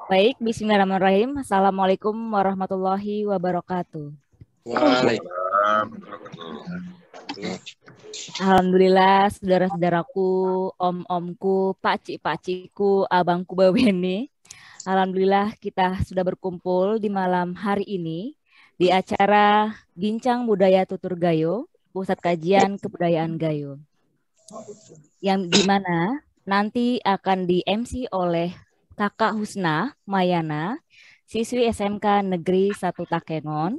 Baik, bismillahirrahmanirrahim. Assalamualaikum warahmatullahi wabarakatuh. Waalaikumsalam warahmatullahi wabarakatuh. Alhamdulillah, saudara-saudaraku, om-omku, pakcik-pakcikku, abangku Bawene. Alhamdulillah kita sudah berkumpul di malam hari ini di acara Bincang Budaya Tutur Gayo, Pusat Kajian Kebudayaan Gayo. Yang dimana nanti akan di-MC oleh Kakak Husna Mayana, siswi SMK Negeri 1 Takengon,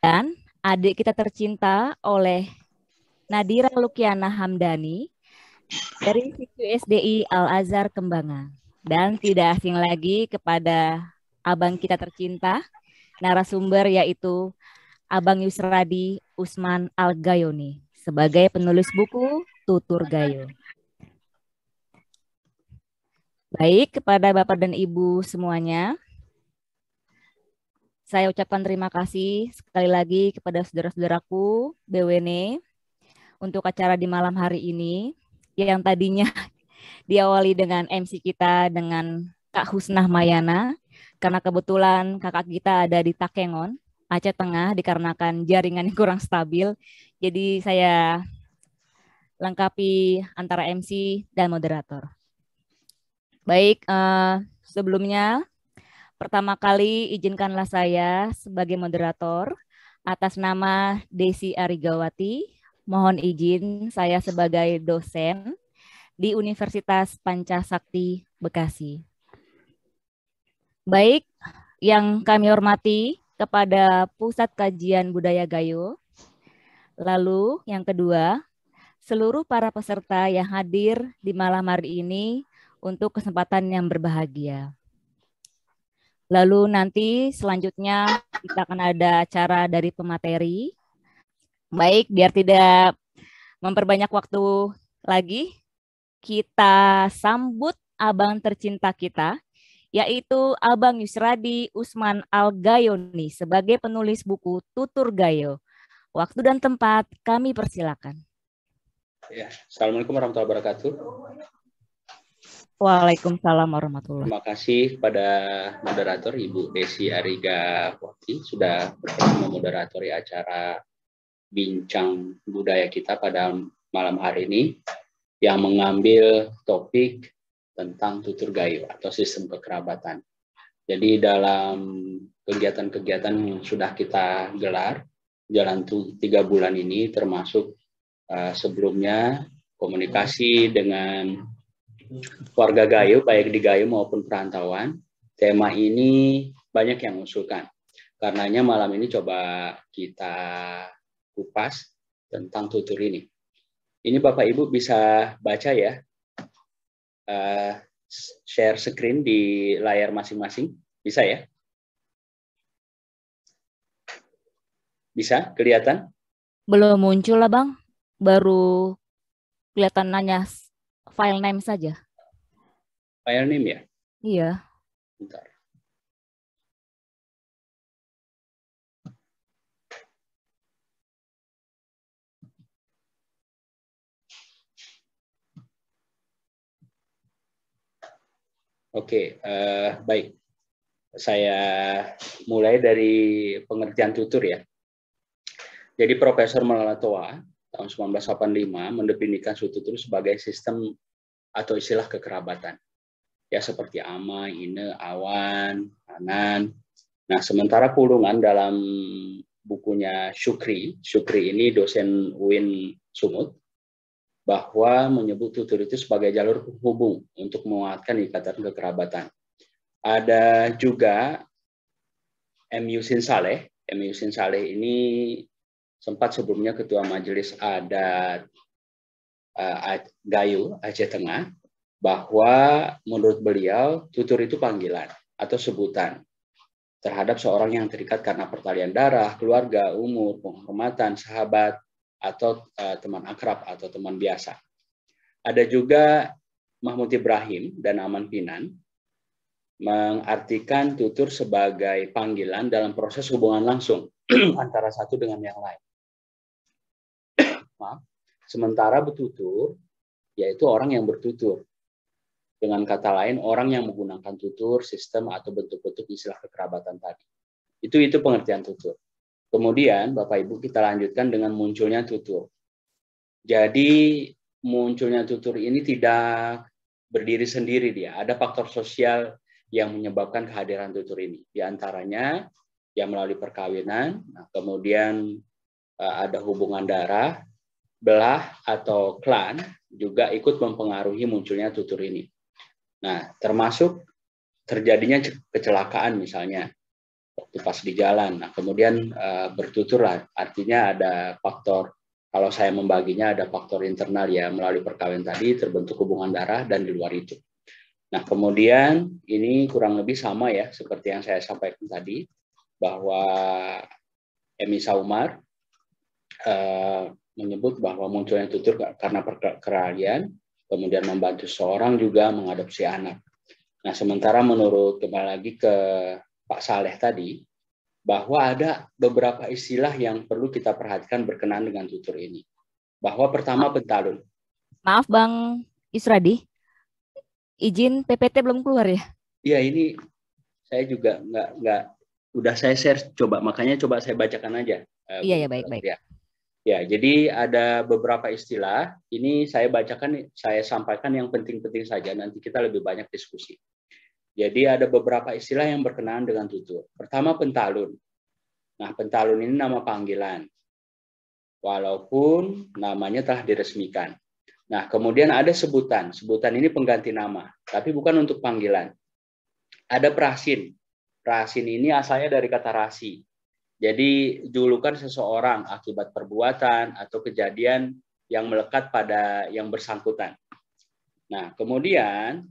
dan adik kita tercinta oleh Nadira Lukiana Hamdani dari siswi SDI Al-Azhar Kembangan. Dan tidak asing lagi kepada abang kita tercinta, narasumber yaitu Abang Yusradi Usman Al-Gayoni sebagai penulis buku Tutur Gayo. Baik, kepada Bapak dan Ibu semuanya, saya ucapkan terima kasih sekali lagi kepada saudara-saudaraku BWN untuk acara di malam hari ini yang tadinya diawali dengan MC kita dengan Kak Husnah Mayana karena kebetulan kakak kita ada di Takengon, Aceh Tengah dikarenakan jaringan yang kurang stabil. Jadi saya lengkapi antara MC dan moderator. Baik, sebelumnya pertama kali izinkanlah saya sebagai moderator atas nama Desi Arigawati. Mohon izin saya sebagai dosen di Universitas Pancasakti Bekasi. Baik, yang kami hormati kepada Pusat Kajian Budaya Gayo. Lalu yang kedua, seluruh para peserta yang hadir di malam hari ini untuk kesempatan yang berbahagia. Lalu nanti selanjutnya kita akan ada acara dari pemateri. Baik, biar tidak memperbanyak waktu lagi, kita sambut abang tercinta kita, yaitu Abang Yusradi Usman Al-Gayoni sebagai penulis buku Tutur Gayo. Waktu dan tempat kami persilakan. Ya, Assalamualaikum warahmatullahi wabarakatuh. Waalaikumsalam warahmatullahi. Terima kasih kepada moderator Ibu Desi Arigawati sudah berkenan memoderatori acara Bincang Budaya kita pada malam hari ini yang mengambil topik tentang tutur gayo atau sistem kekerabatan. Jadi dalam kegiatan-kegiatan yang sudah kita gelar jalan 3 bulan ini termasuk sebelumnya komunikasi dengan warga Gayo, baik di Gayo maupun perantauan. Tema ini banyak yang mengusulkan. Karenanya malam ini coba kita kupas tentang tutur ini. Ini Bapak Ibu bisa baca ya, share screen di layar masing-masing. Bisa ya? Bisa kelihatan? Belum muncul lah Bang, baru kelihatan nanya file name saja. File name ya? Iya. Bentar. Oke, baik. Saya mulai dari pengertian tutur ya. Jadi Profesor Malatoa tahun 1985 mendefinisikan tutur sebagai sistem atau istilah kekerabatan. Ya seperti ama, ine, awan, anan. Nah, sementara Pulungan dalam bukunya Syukri ini dosen UIN Sumut, bahwa menyebut tutur itu sebagai jalur penghubung untuk menguatkan ikatan kekerabatan. Ada juga M. Yusin Saleh. M. Yusin Saleh ini sempat sebelumnya Ketua Majelis Adat Gayo Aceh Tengah, bahwa menurut beliau tutur itu panggilan atau sebutan terhadap seorang yang terikat karena pertalian darah, keluarga, umur, penghormatan, sahabat, atau teman akrab atau teman biasa. Ada juga Mahmud Ibrahim dan Aman Pinan mengartikan tutur sebagai panggilan dalam proses hubungan langsung antara satu dengan yang lain. Maaf. Sementara betutur yaitu orang yang bertutur. Dengan kata lain, orang yang menggunakan tutur, sistem, atau bentuk-bentuk istilah kekerabatan tadi. Itu pengertian tutur. Kemudian, Bapak Ibu, kita lanjutkan dengan munculnya tutur. Jadi, munculnya tutur ini tidak berdiri sendiri dia. Ada faktor sosial yang menyebabkan kehadiran tutur ini. Di antaranya, yang melalui perkawinan, kemudian ada hubungan darah, belah, atau klan, juga ikut mempengaruhi munculnya tutur ini. Nah, termasuk terjadinya kecelakaan misalnya waktu pas di jalan. Nah, kemudian bertutur, artinya ada faktor, kalau saya membaginya ada faktor internal ya, melalui perkawinan tadi terbentuk hubungan darah, dan di luar itu. Nah, kemudian ini kurang lebih sama ya seperti yang saya sampaikan tadi, bahwa Emi Saumar menyebut bahwa munculnya tutur karena perkelahian, kemudian membantu seorang juga mengadopsi anak. Nah, sementara menurut, kembali lagi ke Pak Saleh tadi, bahwa ada beberapa istilah yang perlu kita perhatikan berkenaan dengan tutur ini. Bahwa pertama, pentalun. Maaf Bang Yusradi, izin PPT belum keluar ya? Iya, ini saya juga udah saya share, makanya coba saya bacakan aja. Iya ya, baik-baik. Ya, jadi ada beberapa istilah, ini saya bacakan, saya sampaikan yang penting-penting saja, nanti kita lebih banyak diskusi. Jadi ada beberapa istilah yang berkenaan dengan tutur. Pertama, pentalun. Nah, pentalun ini nama panggilan, walaupun namanya telah diresmikan. Nah, kemudian ada sebutan. Sebutan ini pengganti nama, tapi bukan untuk panggilan. Ada prasin. Prasin ini asalnya dari kata rasi. Jadi julukan seseorang akibat perbuatan atau kejadian yang melekat pada yang bersangkutan. Nah, kemudian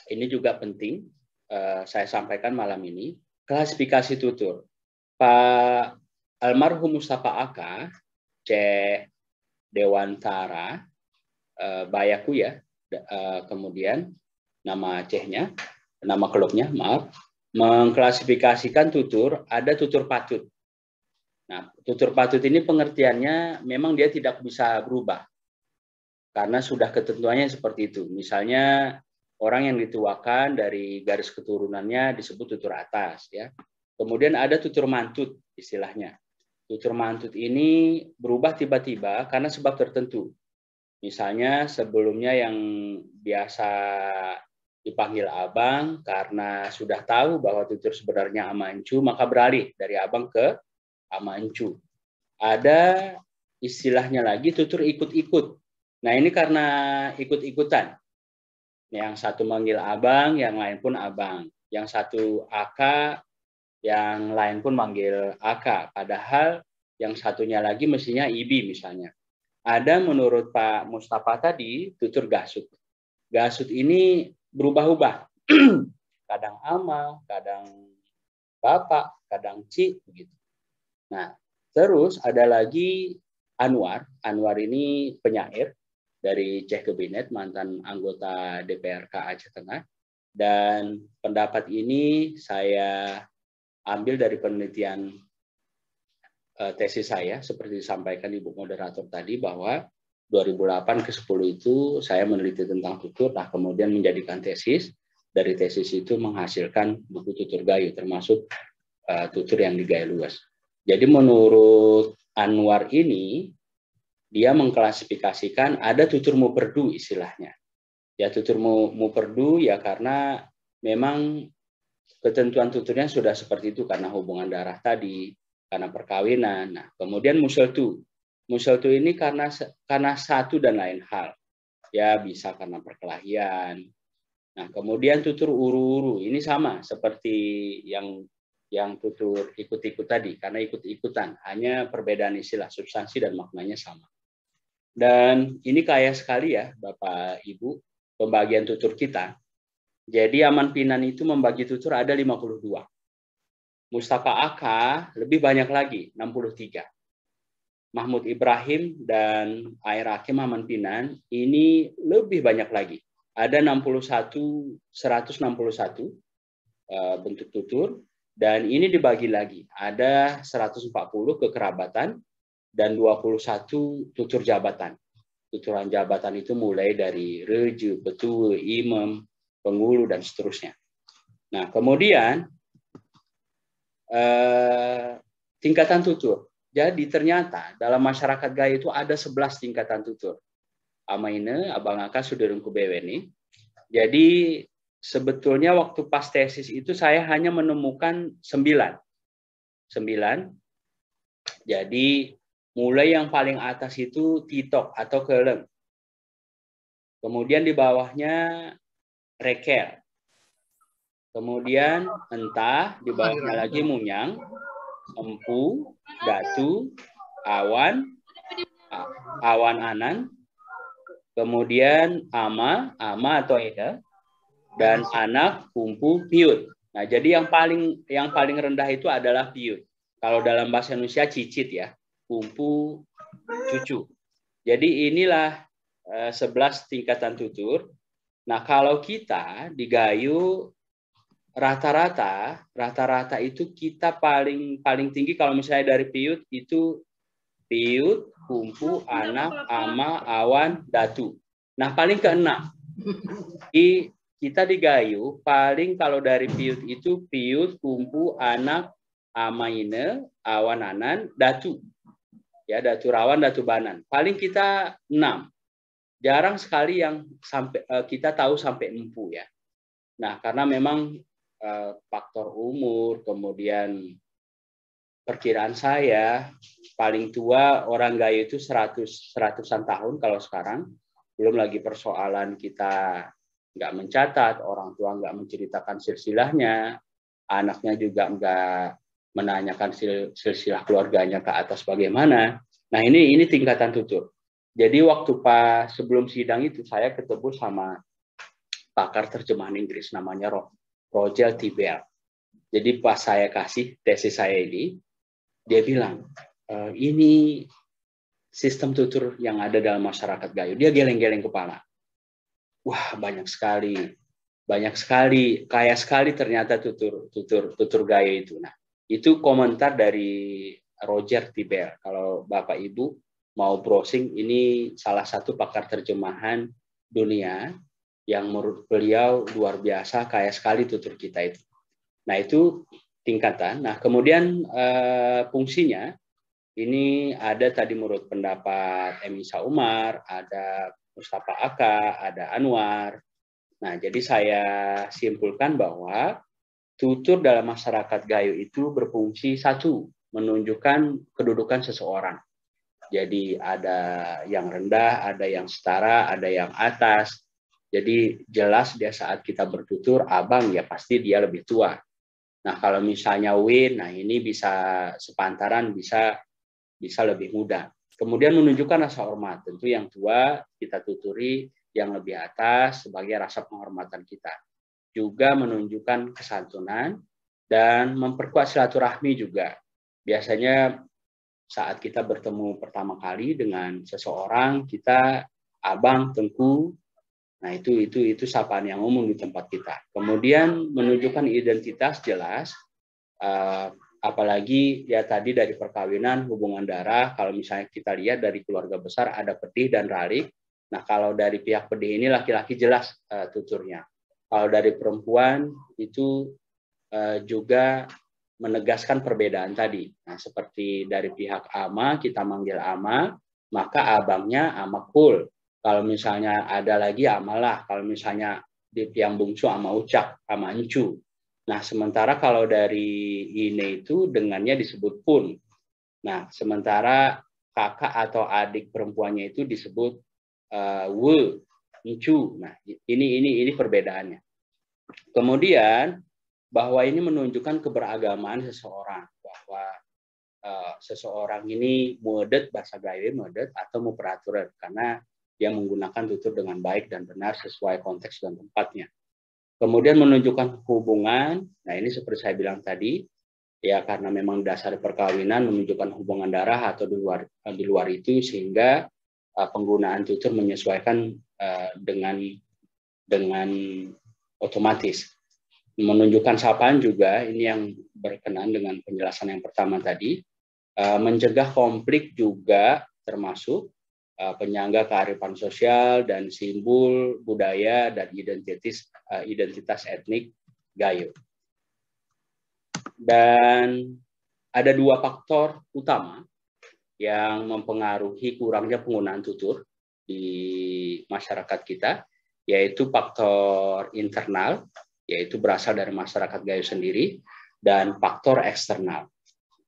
ini juga penting saya sampaikan malam ini, klasifikasi tutur. Pak almarhum Mustafa Aka, C. Dewantara, Bayaku ya, kemudian nama C-nya, nama klubnya, maaf, mengklasifikasikan tutur, ada tutur patut. Nah, tutur patut ini pengertiannya memang dia tidak bisa berubah, karena sudah ketentuannya seperti itu. Misalnya, orang yang dituakan dari garis keturunannya disebut tutur atas, ya. Kemudian ada tutur mantut istilahnya. Tutur mantut ini berubah tiba-tiba karena sebab tertentu. Misalnya sebelumnya yang biasa dipanggil abang karena sudah tahu bahwa tutur sebenarnya amancu, maka beralih dari abang ke amancu. Ada istilahnya lagi tutur ikut-ikut. Nah, ini karena ikut-ikutan. Yang satu manggil abang, yang lain pun abang. Yang satu aka, yang lain pun manggil aka. Padahal yang satunya lagi mestinya ibi misalnya. Ada menurut Pak Mustafa tadi tutur gasut. Gasut ini berubah-ubah. Kadang ama, kadang bapak, kadang ci, begitu. Nah, terus ada lagi Anwar. Anwar ini penyair dari Cek Kabinet, mantan anggota DPRK Aceh Tengah. Dan pendapat ini saya ambil dari penelitian tesis saya, seperti disampaikan Ibu Moderator tadi, bahwa 2008 ke 10 itu saya meneliti tentang tutur, nah kemudian menjadikan tesis. Dari tesis itu menghasilkan buku tutur gayo, termasuk tutur yang digaya luas. Jadi menurut Anwar ini, dia mengklasifikasikan ada tutur muperdu istilahnya. Ya, tutur muperdu ya karena memang ketentuan tuturnya sudah seperti itu karena hubungan darah tadi, karena perkawinan. Nah, kemudian museltu. Museltu ini karena satu dan lain hal. Ya, bisa karena perkelahian. Nah, kemudian tutur uru-uru ini sama seperti yang tutur ikut-ikut tadi, karena ikut-ikutan, hanya perbedaan istilah, substansi dan maknanya sama. Dan ini kaya sekali ya, Bapak Ibu, pembagian tutur kita. Jadi Aman Pinan itu membagi tutur ada 52. Mustafa Aka lebih banyak lagi, 63. Mahmud Ibrahim dan Air Hakim Aman Pinan ini lebih banyak lagi. Ada 161 bentuk tutur, dan ini dibagi lagi. Ada 140 kekerabatan dan 21 tutur jabatan. Tuturan jabatan itu mulai dari reju, betul, imam, pengulu, dan seterusnya. Nah, kemudian tingkatan tutur. Jadi ternyata dalam masyarakat Gayo itu ada 11 tingkatan tutur. Amaine, abang aka suderungku beweni. Jadi sebetulnya waktu pas tesis itu saya hanya menemukan 9. Jadi mulai yang paling atas itu titok atau keleng. Kemudian di bawahnya rekel. Kemudian entah, di bawahnya lagi munyang, empu, datu, awan, awan anan, kemudian ama atau eda, dan anak, kumpu, piut. Nah, jadi yang paling rendah itu adalah piut. Kalau dalam bahasa Indonesia cicit ya, kumpu, cucu. Jadi inilah 11 tingkatan tutur. Nah, kalau kita di Gayo rata-rata itu kita paling tinggi kalau misalnya dari piut itu piut, kumpu, anak, ama, awan, datu. Nah, paling keenam. Kita di Gayo paling kalau dari piut itu piut, kumpu, anak, amaine, awan anan, datu. Ya, datu rawan, datu banan. Paling kita 6. Jarang sekali yang sampai kita tahu sampai empu ya. Nah, karena memang faktor umur, kemudian perkiraan saya paling tua orang Gayo itu 100-an tahun kalau sekarang. Belum lagi persoalan kita nggak mencatat, orang tua nggak menceritakan silsilahnya, anaknya juga nggak menanyakan silsilah keluarganya ke atas bagaimana. Nah, ini tingkatan tutur. Jadi waktu pas sebelum sidang itu saya ketemu sama pakar terjemahan Inggris namanya Roger Tibel. Jadi pas saya kasih tesis saya ini, dia bilang, ini sistem tutur yang ada dalam masyarakat Gayo. Dia geleng-geleng kepala. Wah, banyak sekali, kaya sekali ternyata tutur Gayo itu. Nah, itu komentar dari Roger Tibel. Kalau Bapak Ibu mau browsing, ini salah satu pakar terjemahan dunia yang menurut beliau luar biasa, kaya sekali tutur kita itu. Nah, itu tingkatan. Nah, kemudian fungsinya, ini ada tadi menurut pendapat Emisa Umar, ada Mustafa Aka, ada Anwar. Nah, jadi saya simpulkan bahwa tutur dalam masyarakat Gayo itu berfungsi satu, menunjukkan kedudukan seseorang. Jadi ada yang rendah, ada yang setara, ada yang atas. Jadi jelas dia saat kita bertutur, abang ya pasti dia lebih tua. Nah, kalau misalnya Win, nah ini bisa sepantaran, bisa lebih muda. Kemudian menunjukkan rasa hormat. Tentu yang tua kita tuturi, yang lebih atas sebagai rasa penghormatan kita. Juga menunjukkan kesantunan dan memperkuat silaturahmi juga. Biasanya saat kita bertemu pertama kali dengan seseorang, kita abang, tengku, nah itu sapaan yang umum di tempat kita. Kemudian menunjukkan identitas jelas, apalagi ya tadi dari perkawinan, hubungan darah, kalau misalnya kita lihat dari keluarga besar ada pedih dan ralik. Nah, kalau dari pihak pedih ini laki-laki jelas tuturnya. Kalau dari perempuan itu juga menegaskan perbedaan tadi. Nah, seperti dari pihak ama, kita manggil ama, maka abangnya amakul. Kalau misalnya ada lagi amalah, kalau misalnya di tiang bungsu ama ucak, ama encu. Nah, sementara kalau dari ine itu dengannya disebut pun. Nah, sementara kakak atau adik perempuannya itu disebut we, encu. Nah, ini perbedaannya. Kemudian bahwa ini menunjukkan keberagamaan seseorang, bahwa seseorang ini mudet, bahasa Gayo mudet atau muperaturan, karena dia menggunakan tutur dengan baik dan benar sesuai konteks dan tempatnya. Kemudian menunjukkan hubungan, nah ini seperti saya bilang tadi, ya karena memang dasar perkawinan menunjukkan hubungan darah atau di luar itu, sehingga penggunaan tutur menyesuaikan dengan otomatis. Menunjukkan sapaan juga, ini yang berkenaan dengan penjelasan yang pertama tadi, mencegah konflik juga termasuk, penyangga kearifan sosial dan simbol budaya dan identitas etnik Gayo. Dan ada dua faktor utama yang mempengaruhi kurangnya penggunaan tutur di masyarakat kita, yaitu faktor internal, yaitu berasal dari masyarakat Gayo sendiri, dan faktor eksternal.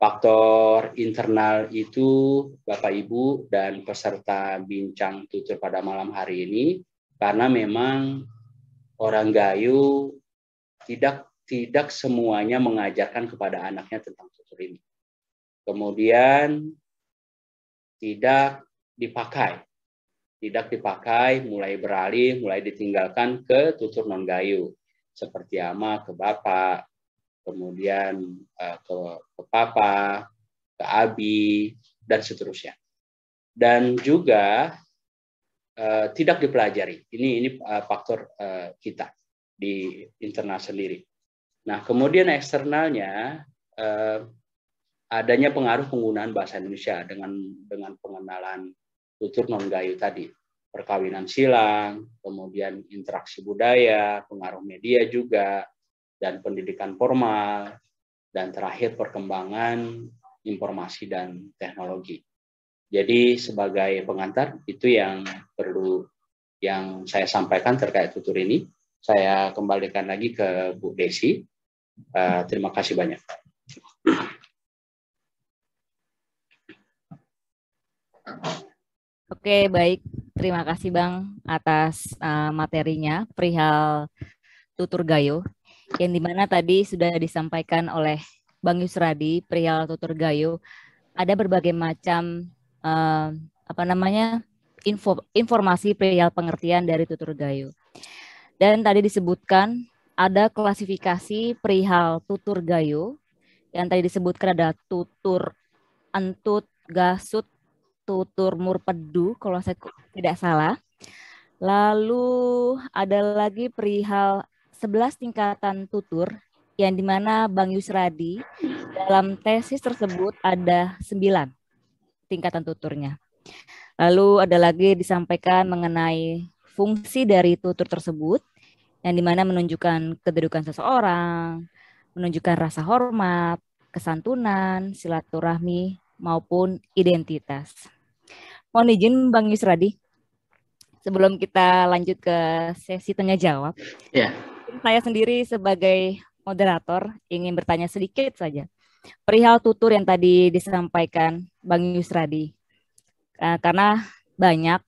Faktor internal itu, Bapak Ibu dan peserta bincang tutur pada malam hari ini, karena memang orang Gayo tidak semuanya mengajarkan kepada anaknya tentang tutur ini. Kemudian tidak dipakai, mulai beralih, mulai ditinggalkan ke tutur non Gayo, seperti ama ke bapak, kemudian ke papa, ke abi, dan seterusnya. Dan juga tidak dipelajari. Ini faktor kita di internal sendiri. Nah, kemudian eksternalnya adanya pengaruh penggunaan bahasa Indonesia dengan pengenalan tutur non Gayo tadi, perkawinan silang, kemudian interaksi budaya, pengaruh media juga, dan pendidikan formal, dan terakhir perkembangan informasi dan teknologi. Jadi sebagai pengantar itu yang saya sampaikan terkait tutur ini. Saya kembalikan lagi ke Bu Desi. Terima kasih banyak. Oke, baik. Terima kasih Bang atas materinya perihal tutur Gayo, yang dimana tadi sudah disampaikan oleh Bang Yusradi perihal tutur Gayo. Ada berbagai macam informasi perihal pengertian dari tutur Gayo. Dan tadi disebutkan ada klasifikasi perihal tutur Gayo, yang tadi disebutkan ada tutur entut, gasut, tutur murpedu kalau saya tidak salah. Lalu ada lagi perihal 11 tingkatan tutur, yang dimana Bang Yusradi dalam tesis tersebut ada 9 tingkatan tuturnya. Lalu ada lagi disampaikan mengenai fungsi dari tutur tersebut, yang dimana menunjukkan kedudukan seseorang, menunjukkan rasa hormat, kesantunan, silaturahmi, maupun identitas. Mohon izin Bang Yusradi, sebelum kita lanjut ke sesi tanya jawab, saya sendiri sebagai moderator ingin bertanya sedikit saja perihal tutur yang tadi disampaikan Bang Yusradi, karena banyak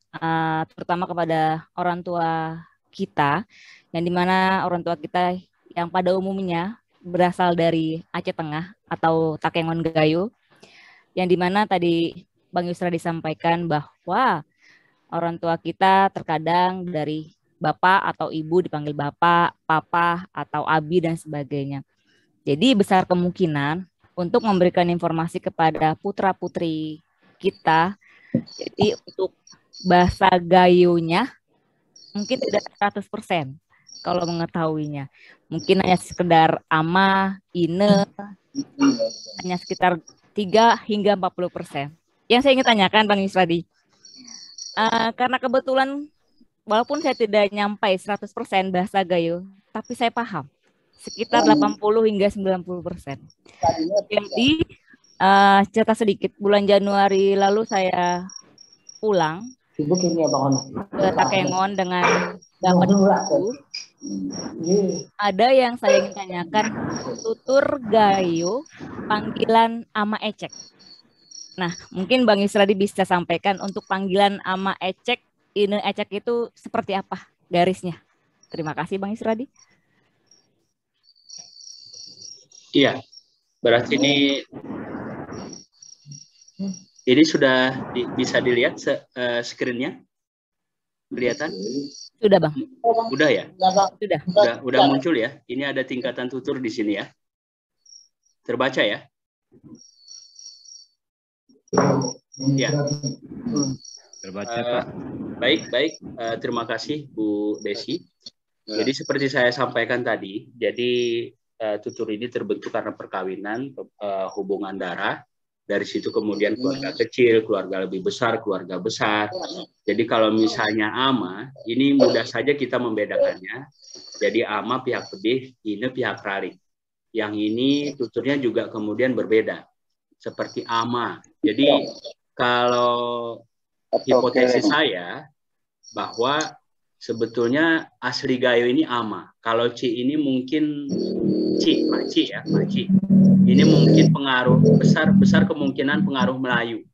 terutama kepada orang tua kita, yang dimana orang tua kita yang pada umumnya berasal dari Aceh Tengah atau Takengon Gayo, yang dimana tadi Bang Yusradi sampaikan bahwa orang tua kita terkadang dari bapak atau ibu dipanggil bapak, papa, atau abi, dan sebagainya. Jadi besar kemungkinan untuk memberikan informasi kepada putra-putri kita, jadi untuk bahasa Gayonya mungkin tidak 100% kalau mengetahuinya. Mungkin hanya sekedar ama, ine, hanya sekitar 3 hingga 40%. Yang saya ingin tanyakan Bang Yusradi, karena kebetulan walaupun saya tidak nyampai 100% bahasa Gayo, tapi saya paham sekitar 80 hingga 90%. Jadi cerita sedikit, bulan Januari lalu saya pulang ke Takengon dengan dapat buku. Ada yang saya ingin tanyakan, tutur Gayo panggilan ama ecek. Nah, mungkin Bang Yusradi bisa sampaikan untuk panggilan ama ecek, ine ecek itu seperti apa garisnya? Terima kasih Bang Yusradi. Iya, berarti ini sudah bisa dilihat screen-nya? Kelihatan? Sudah Bang. Udah ya? Udah muncul ya? Ini ada tingkatan tutur di sini ya. Terbaca ya? Ya. Terbaca Pak. Baik. Terima kasih Bu Desi. Jadi seperti saya sampaikan tadi, jadi tutur ini terbentuk karena perkawinan, hubungan darah Dari situ kemudian keluarga kecil, keluarga lebih besar, keluarga besar. Jadi kalau misalnya ama, ini mudah saja kita membedakannya. Jadi ama pihak pedih, ini pihak rarik. Yang ini tuturnya juga kemudian berbeda. Seperti ama. Jadi kalau hipotesis saya bahwa sebetulnya asli Gayo ini ama. Kalau Ci ini mungkin Pak Ci ya, Pak Ci. Ini mungkin pengaruh besar kemungkinan pengaruh Melayu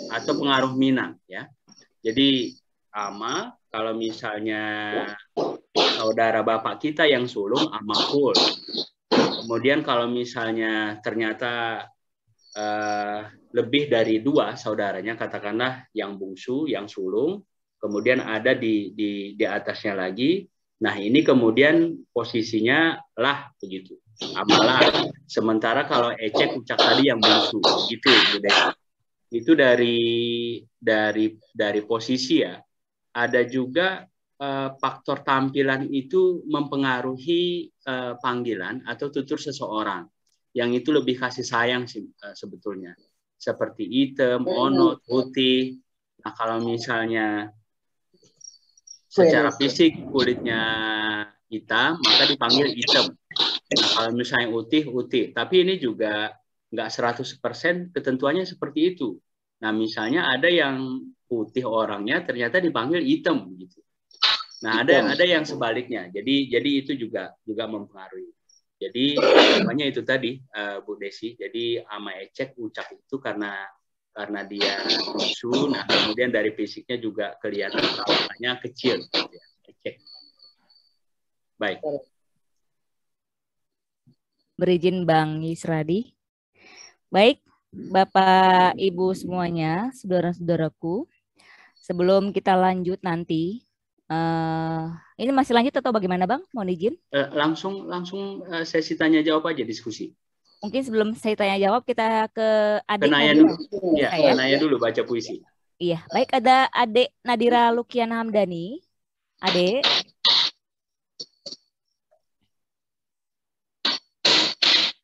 atau pengaruh Minang ya. Jadi ama kalau misalnya saudara bapak kita yang sulung ama full. Kemudian kalau misalnya ternyata lebih dari 2 saudaranya, katakanlah yang bungsu, yang sulung, kemudian ada di atasnya lagi. Nah ini kemudian posisinya lah begitu. Amalah. Sementara kalau ecek ucak tadi yang bungsu, gitu Bu Desi. Itu dari posisi ya. Ada juga faktor tampilan itu mempengaruhi panggilan atau tutur seseorang. Yang itu lebih kasih sayang sih sebetulnya. Seperti hitam, onot, putih. Nah kalau misalnya secara fisik kulitnya hitam, maka dipanggil hitam. Nah, kalau misalnya utih. Tapi ini juga nggak 100% ketentuannya seperti itu. Nah, misalnya ada yang putih orangnya ternyata dipanggil hitam gitu. Nah, ada yang sebaliknya. Jadi itu juga mempengaruhi. Jadi namanya itu tadi Bu Desi. Jadi ama ecek ucak itu karena dia lusuh. Nah, kemudian dari fisiknya juga kelihatan perawakannya kecil gitu ya. Ecek. Baik. Berizin Bang Yisradi. Baik, Bapak Ibu semuanya, saudara-saudaraku, sebelum kita lanjut nanti, ini masih lanjut atau bagaimana Bang? Mohon izin. Langsung sesi tanya jawab aja, diskusi. Mungkin sebelum saya tanya jawab kita ke adik Nadira dulu. Ya, Naya dulu baca puisi. Iya, baik, ada adik Nadira Lukiana Hamdani. Adik.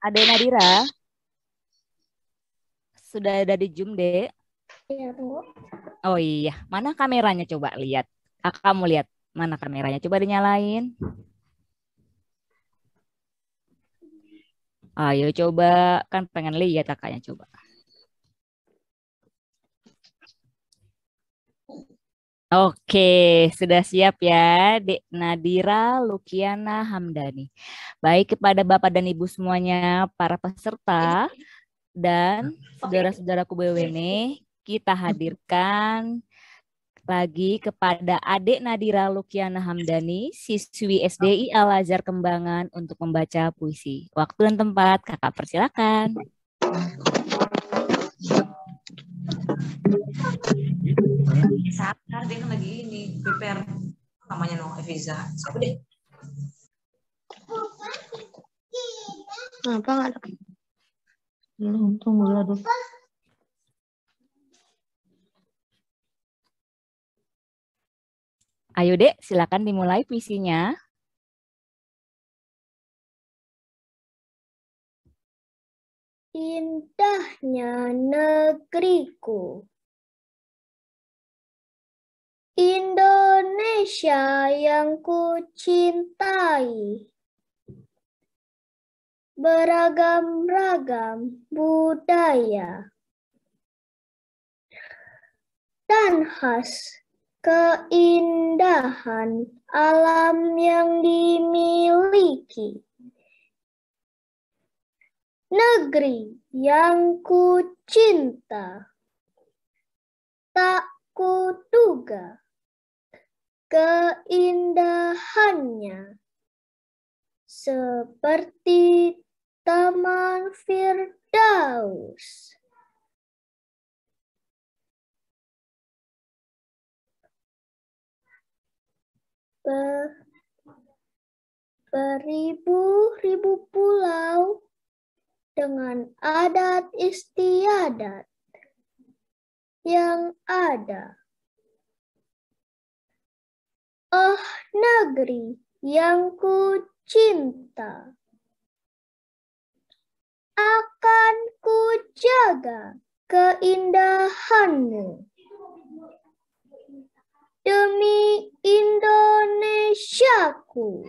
Adik Nadira. Sudah ada di Zoom, Dek? Iya, tunggu. Oh iya, mana kameranya coba lihat. Kamu lihat mana kameranya, coba dinyalain. Ayo coba, kan pengen lihat kakaknya, coba. Oke, sudah siap ya, Dek Nadira Lukiana Hamdani. Baik, kepada Bapak dan Ibu semuanya, para peserta dan saudara-saudaraku BWN, kita hadirkan lagi kepada Adik Nadira Lukiana Hamdani, siswi SDI Al-Azhar Kembangan untuk membaca puisi. Waktu dan tempat, kakak persilakan. Sakar dia kan lagi ini prepare namanya Eviza. Siapa deh? Kenapa nggak ada? Tunggu dulu. Ayo Dek, silakan dimulai puisinya. Indahnya negeriku, Indonesia yang ku cintai, beragam-ragam budaya dan khas keindahan alam yang dimiliki. Negeri yang ku cinta, tak kuduga keindahannya seperti Taman Firdaus. Beribu-ribu pulau dengan adat istiadat yang ada. Oh negeri yang ku cinta, akan kujaga keindahanmu. Demi Indonesiaku.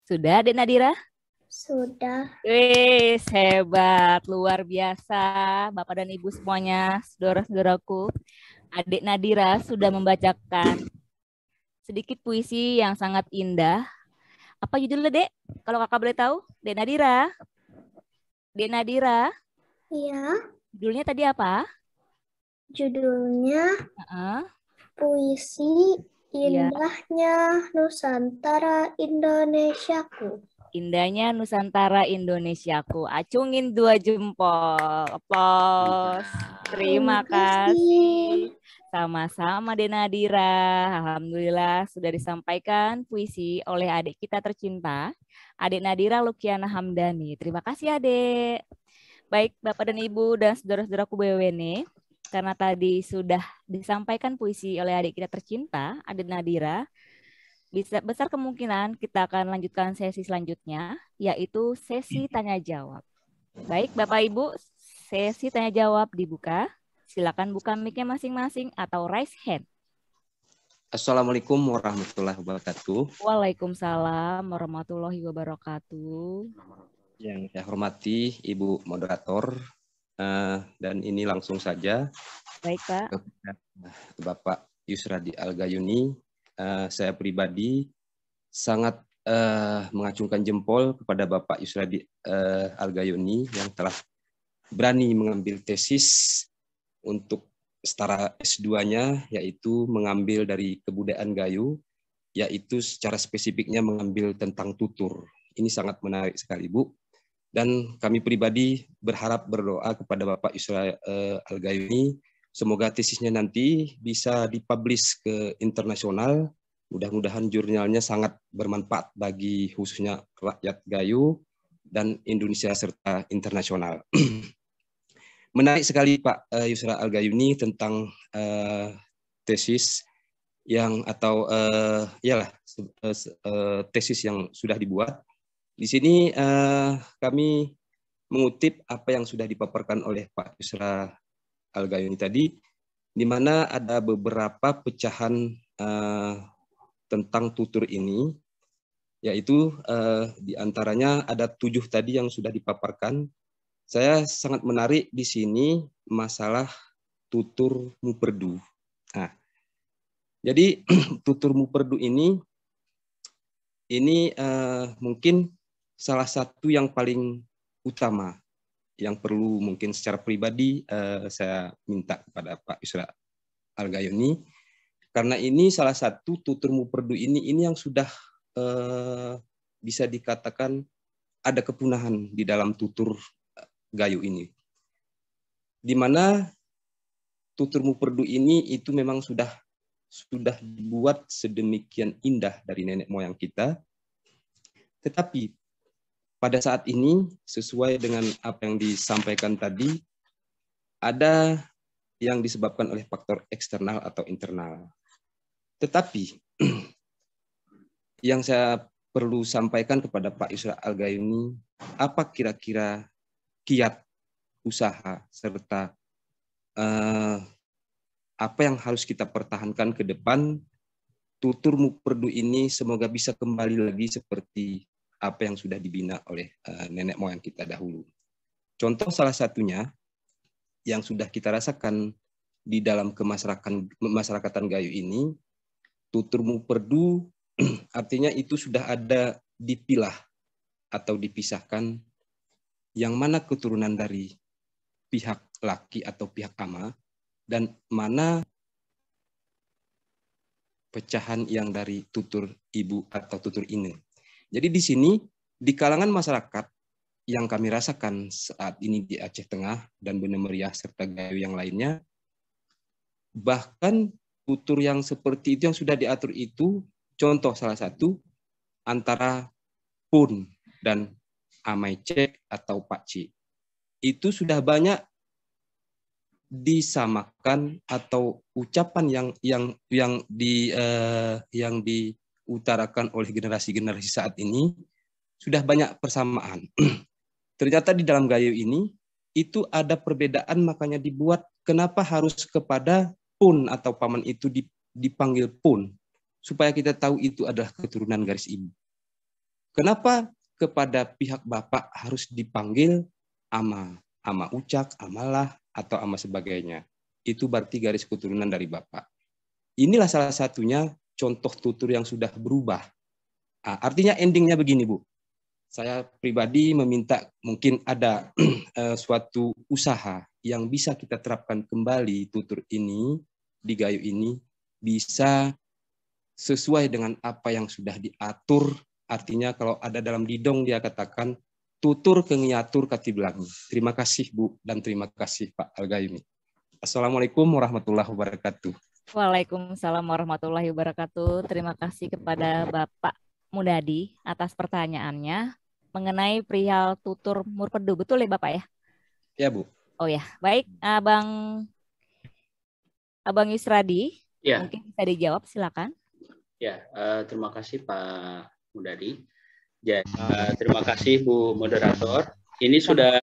Sudah, Dek Nadira? Sudah. Wih, hebat, luar biasa. Bapak dan Ibu semuanya, saudara-saudaraku. Adik Nadira sudah membacakan sedikit puisi yang sangat indah. Apa judulnya, Dek? Kalau kakak boleh tahu, Dek Nadira. Dek Nadira, Ya, judulnya tadi apa? judulnya Heeh. Puisi Iya. Indahnya Nusantara Indonesiaku. Indahnya Nusantara Indonesiaku. Acungin 2 jempol. Aplaus. Terima kasih. Sama-sama Dek Nadira. Alhamdulillah sudah disampaikan puisi oleh adik kita tercinta, Adik Nadira Lukiana Hamdani. Terima kasih Adik. Baik Bapak dan Ibu dan saudara-saudaraku BWN, karena tadi sudah disampaikan puisi oleh adik kita tercinta, Adik Nadira, besar kemungkinan kita akan lanjutkan sesi selanjutnya, yaitu sesi tanya jawab. Baik, Bapak Ibu, sesi tanya jawab dibuka. Silakan buka mic-nya masing-masing atau raise hand. Assalamualaikum warahmatullahi wabarakatuh. Waalaikumsalam warahmatullahi wabarakatuh. Yang saya hormati Ibu Moderator, dan ini langsung saja. Baik, Pak. Bapak Yusradi Al-Gayuni. Saya pribadi sangat mengacungkan jempol kepada Bapak Yusradi Al-Gayuni yang telah berani mengambil tesis untuk setara S2-nya, yaitu mengambil dari kebudayaan Gayo, yaitu secara spesifiknya mengambil tentang tutur. Ini sangat menarik sekali, Bu. Dan kami pribadi berharap berdoa kepada Bapak Yusradi Al-Gayuni, semoga tesisnya nanti bisa dipublish ke internasional. Mudah-mudahan jurnalnya sangat bermanfaat bagi khususnya rakyat Gayo dan Indonesia serta internasional. Menarik sekali Pak Yusra Al-Gayuni tentang tesis yang atau tesis yang sudah dibuat. Di sini kami mengutip apa yang sudah dipaparkan oleh Pak Yusra Al-Gayuni tadi, di mana ada beberapa pecahan tentang tutur ini, yaitu diantaranya ada 7 tadi yang sudah dipaparkan. Saya sangat menarik di sini masalah tutur muperdu. Nah, jadi tutur muperdu ini mungkin salah satu yang paling utama yang perlu mungkin secara pribadi saya minta kepada Pak Yusra Al-Gayuni, karena ini salah satu tutur muperdu ini yang sudah bisa dikatakan ada kepunahan di dalam tutur Gayo ini, di mana tutur muperdu ini itu memang sudah dibuat sedemikian indah dari nenek moyang kita, tetapi pada saat ini sesuai dengan apa yang disampaikan tadi, ada yang disebabkan oleh faktor eksternal atau internal. Tetapi yang saya perlu sampaikan kepada Pak Yusra Al-Gayuni, apa kira-kira kiat usaha serta apa yang harus kita pertahankan ke depan tutur muperdu ini semoga bisa kembali lagi seperti apa yang sudah dibina oleh nenek moyang kita dahulu. Contoh salah satunya yang sudah kita rasakan di dalam kemasyarakatan Gayo ini, tutur muperdu artinya itu sudah ada dipilah atau dipisahkan yang mana keturunan dari pihak laki atau pihak ama dan mana pecahan yang dari tutur ibu atau tutur ine. Jadi di sini di kalangan masyarakat yang kami rasakan saat ini di Aceh Tengah dan Banda Meriah serta Gayo yang lainnya, bahkan tutur yang seperti itu yang sudah diatur itu, contoh salah satu antara pun dan amai cek atau pakcik, itu sudah banyak disamakan atau ucapan yang diutarakan oleh generasi-generasi saat ini sudah banyak persamaan. Ternyata di dalam gayo ini itu ada perbedaan, makanya dibuat kenapa harus kepada pun atau paman itu dipanggil pun, supaya kita tahu itu adalah keturunan garis ibu. Kenapa kepada pihak bapak harus dipanggil ama, ama ucak, amalah, atau ama sebagainya. Itu berarti garis keturunan dari bapak. Inilah salah satunya contoh tutur yang sudah berubah. Artinya endingnya begini, Bu. Saya pribadi meminta mungkin ada suatu usaha yang bisa kita terapkan kembali tutur ini, di gayo ini, bisa sesuai dengan apa yang sudah diatur. Artinya kalau ada dalam didong dia katakan, tutur kengiatur kati belangi. Terima kasih Bu, dan terima kasih Pak Al-Gayuni. Assalamualaikum warahmatullahi wabarakatuh. Waalaikumsalam warahmatullahi wabarakatuh. Terima kasih kepada Bapak Mudadi atas pertanyaannya mengenai perihal tutur murpedu. Betul ya Bapak ya? Ya Bu. Oh ya, baik Abang Yusradi, Ya. mungkin bisa dijawab, silakan. Ya, terima kasih Pak Mudadi. Jadi, terima kasih Bu Moderator. Ini sudah